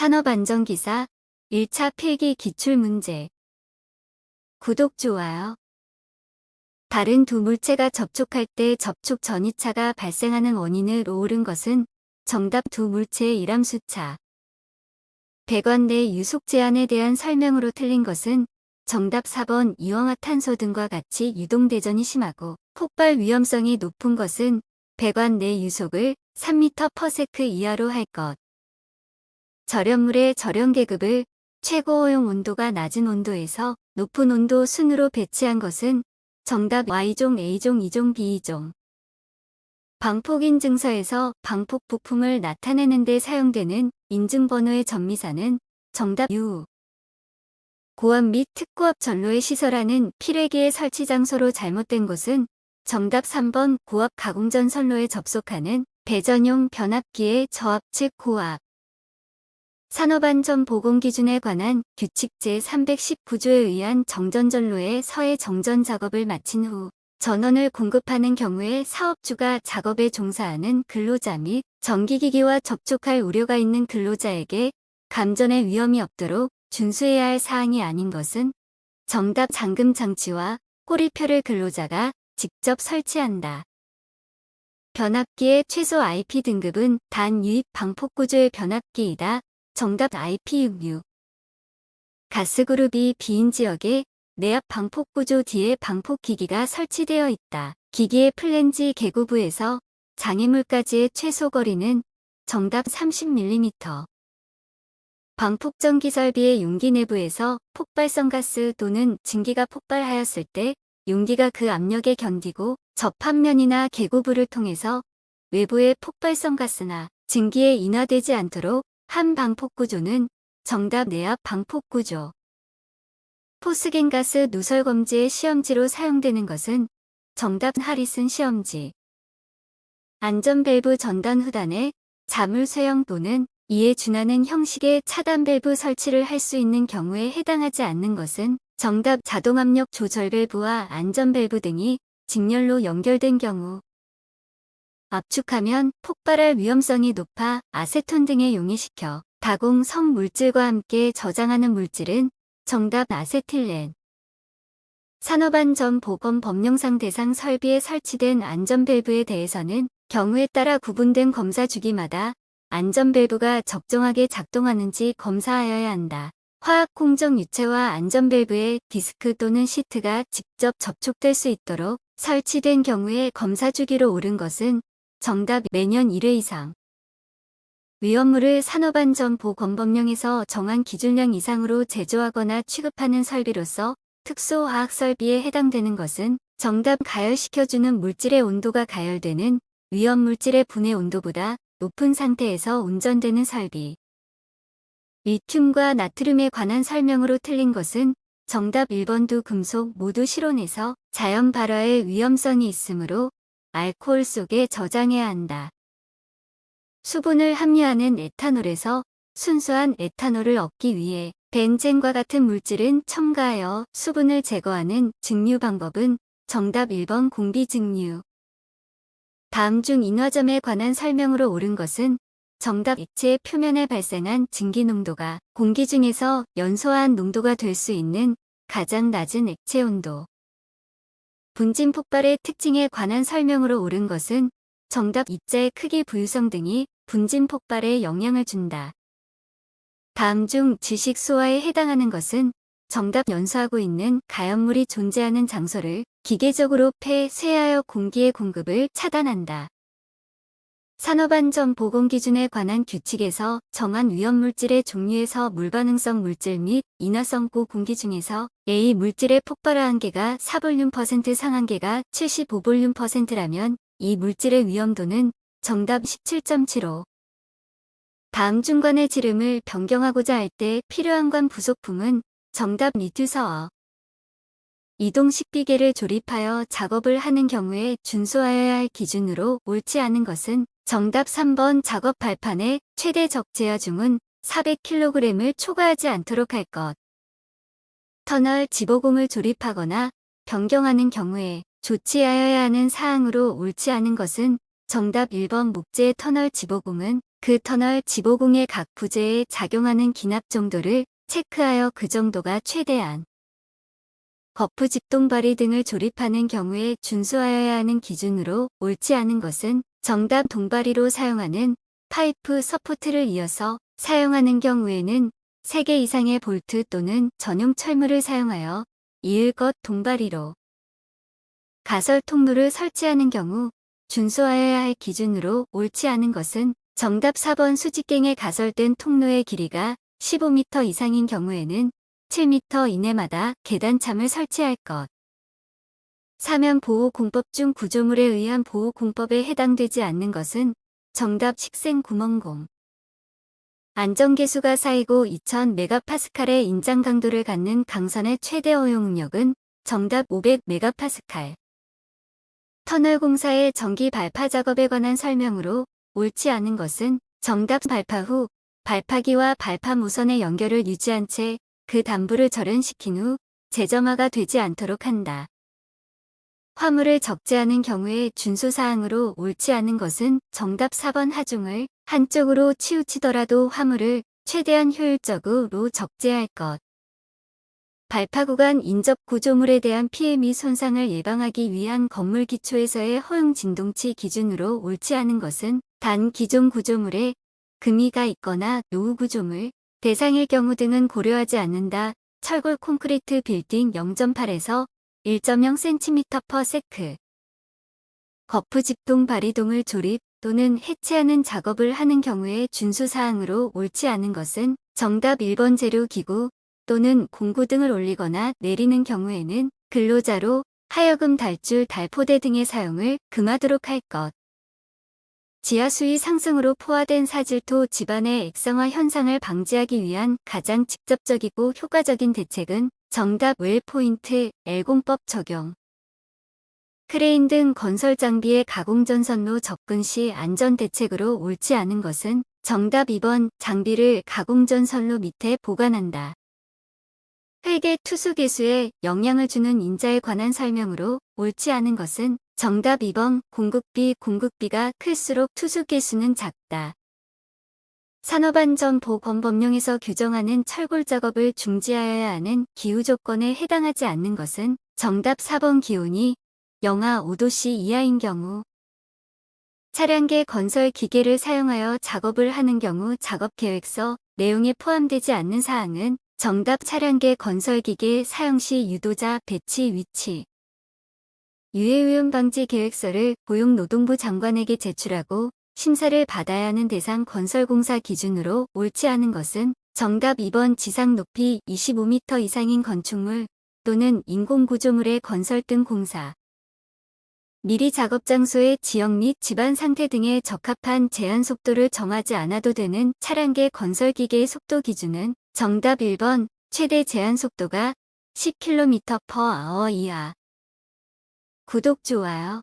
산업안전기사 1차 필기 기출문제. 구독, 좋아요. 다른 두 물체가 접촉할 때 접촉 전이차가 발생하는 원인을 옳은 것은 정답. 두 물체의 일함수차. 배관 내 유속 제한에 대한 설명으로 틀린 것은 정답 4번. 이황화탄소 등과 같이 유동대전이 심하고 폭발 위험성이 높은 것은 배관 내 유속을 3m/s 이하로 할 것. 절연물의 절연계급을 최고 허용 온도가 낮은 온도에서 높은 온도 순으로 배치한 것은 정답. Y종, A종, E종, B종. 방폭인증서에서 방폭 부품을 나타내는 데 사용되는 인증번호의 전미사는 정답. U. 고압 및 특고압 전로의 시설하는 필회기의 설치 장소로 잘못된 곳은 정답 3번. 고압 가공전 선로에 접속하는 배전용 변압기의 저압 즉 고압. 산업안전보건기준에 관한 규칙 제319조에 의한 정전전로의 서해 정전 작업을 마친 후 전원을 공급하는 경우에 사업주가 작업에 종사하는 근로자 및 전기기기와 접촉할 우려가 있는 근로자에게 감전의 위험이 없도록 준수해야 할 사항이 아닌 것은 정답. 잠금장치와 꼬리표를 근로자가 직접 설치한다. 변압기의 최소 IP 등급은 단 유입 방폭구조의 변압기이다. 정답. IP66. 가스그룹이 비인 지역에 내압 방폭구조 뒤에 방폭기기가 설치되어 있다. 기기의 플랜지 개구부에서 장애물까지의 최소 거리는 정답. 30mm. 방폭전기 설비의 용기 내부에서 폭발성 가스 또는 증기가 폭발하였을 때 용기가 그 압력에 견디고 접합면이나 개구부를 통해서 외부의 폭발성 가스나 증기에 인화되지 않도록 한 방폭구조는 정답. 내압 방폭구조. 포스겐가스 누설 검지의 시험지로 사용되는 것은 정답. 하리슨 시험지. 안전밸브 전단 후단에 자물쇠형 또는 이에 준하는 형식의 차단 밸브 설치를 할 수 있는 경우에 해당하지 않는 것은 정답. 자동압력 조절 밸브와 안전밸브 등이 직렬로 연결된 경우. 압축하면 폭발할 위험성이 높아 아세톤 등에 용이시켜 다공 성물질과 함께 저장하는 물질은 정답. 아세틸렌. 산업안전보건법령상 대상 설비에 설치된 안전밸브에 대해서는 경우에 따라 구분된 검사 주기마다 안전밸브가 적정하게 작동하는지 검사하여야 한다. 화학공정 유체와 안전밸브에 디스크 또는 시트가 직접 접촉될 수 있도록 설치된 경우에 검사 주기로 옳은 것은 정답. 매년 1회 이상. 위험물을 산업안전보건법령에서 정한 기준량 이상으로 제조하거나 취급하는 설비로서 특수화학설비에 해당되는 것은 정답. 가열시켜주는 물질의 온도가 가열되는 위험물질의 분해 온도보다 높은 상태에서 운전되는 설비. 리튬과 나트륨에 관한 설명으로 틀린 것은 정답. 1번. 두 금속 모두 실온에서 자연 발화의 위험성이 있으므로 알코올 속에 저장해야 한다. 수분을 함유하는 에탄올에서 순수한 에탄올을 얻기 위해 벤젠과 같은 물질은 첨가하여 수분을 제거하는 증류 방법은 정답. 1번. 공비증류. 다음 중 인화점에 관한 설명으로 옳은 것은 정답. 액체의 표면에 발생한 증기 농도가 공기 중에서 연소한 농도가 될 수 있는 가장 낮은 액체 온도. 분진 폭발의 특징에 관한 설명으로 옳은 것은 정답. 입자의 크기 부유성 등이 분진 폭발에 영향을 준다. 다음 중 지식 소화에 해당하는 것은 정답. 연소하고 있는 가연물이 존재하는 장소를 기계적으로 폐쇄하여 공기의 공급을 차단한다. 산업안전보건기준에 관한 규칙에서 정한 위험물질의 종류에서 물반응성 물질 및 인화성 고공기 중에서 A 물질의 폭발화 한계가 4볼륨% 상한계가 75볼륨%라면 이 물질의 위험도는 정답. 17.75. 다음 중관의 지름을 변경하고자 할 때 필요한 관 부속품은 정답. 리튜서어. 이동식 비계를 조립하여 작업을 하는 경우에 준수하여야 할 기준으로 옳지 않은 것은 정답. 3번. 작업 발판의 최대 적재하 중은 400kg을 초과하지 않도록 할 것. 터널 지보공을 조립하거나 변경하는 경우에 조치하여야 하는 사항으로 옳지 않은 것은 정답. 1번. 목재 터널 지보공은 그 터널 지보공의 각 부재에 작용하는 기납 정도를 체크하여 그 정도가 최대한 거푸 집동발이 등을 조립하는 경우에 준수하여야 하는 기준으로 옳지 않은 것은 정답 동발이로 사용하는 파이프 서포트를 이어서 사용하는 경우에는 3개 이상의 볼트 또는 전용 철물을 사용하여 이을 것 동발이로 가설 통로를 설치하는 경우 준수하여야 할 기준으로 옳지 않은 것은 정답 4번 수직갱에 가설된 통로의 길이가 15m 이상인 경우에는 7m 이내마다 계단참을 설치할 것. 사면보호공법 중 구조물에 의한 보호공법에 해당되지 않는 것은 정답 식생구멍공. 안전계수가 쌓이고 2000메가파스칼의 인장 강도를 갖는 강선의 최대 허용력은 정답 500메가파스칼. 터널 공사의 전기 발파 작업에 관한 설명으로 옳지 않은 것은 정답 발파 후 발파기와 발파 무선의 연결을 유지한 채 그 단부를 절연시킨 후 재점화가 되지 않도록 한다. 화물을 적재하는 경우에 준수사항으로 옳지 않은 것은 정답 4번 하중을 한쪽으로 치우치더라도 화물을 최대한 효율적으로 적재할 것. 발파 구간 인접 구조물에 대한 피해 및 손상을 예방하기 위한 건물 기초에서의 허용 진동치 기준으로 옳지 않은 것은 단 기존 구조물에 금이가 있거나 노후 구조물, 대상일 경우 등은 고려하지 않는다. 철골 콘크리트 빌딩 0.8에서 1.0cm/s. 거푸 집동 발이동을 조립 또는 해체하는 작업을 하는 경우에 준수사항으로 옳지 않은 것은 정답 1번 재료 기구 또는 공구 등을 올리거나 내리는 경우에는 근로자로 하여금 달줄 달포대 등의 사용을 금하도록 할 것. 지하수위 상승으로 포화된 사질토 지반의 액상화 현상을 방지하기 위한 가장 직접적이고 효과적인 대책은 정답 웰포인트 L공법 적용. 크레인 등 건설 장비의 가공전선로 접근 시 안전대책으로 옳지 않은 것은 정답 2번 장비를 가공전선로 밑에 보관한다. 흙의 투수계수에 영향을 주는 인자에 관한 설명으로 옳지 않은 것은 정답 2번 공급비가 클수록 투수계수는 작다. 산업안전보건법령에서 규정하는 철골 작업을 중지하여야 하는 기후조건에 해당하지 않는 것은 정답 4번 기온이 영하 5도씨 이하인 경우. 차량계 건설 기계를 사용하여 작업을 하는 경우 작업계획서 내용에 포함되지 않는 사항은 정답 차량계 건설기계 사용 시 유도자 배치 위치. 유해오염 방지 계획서를 고용노동부 장관에게 제출하고 심사를 받아야 하는 대상 건설공사 기준으로 옳지 않은 것은 정답 2번 지상 높이 25m 이상인 건축물 또는 인공구조물의 건설 등 공사. 미리 작업 장소의 지역 및 집안 상태 등에 적합한 제한 속도를 정하지 않아도 되는 차량계 건설기계의 속도 기준은 정답 1번 최대 제한 속도가 10km/h 이하. 구독, 좋아요.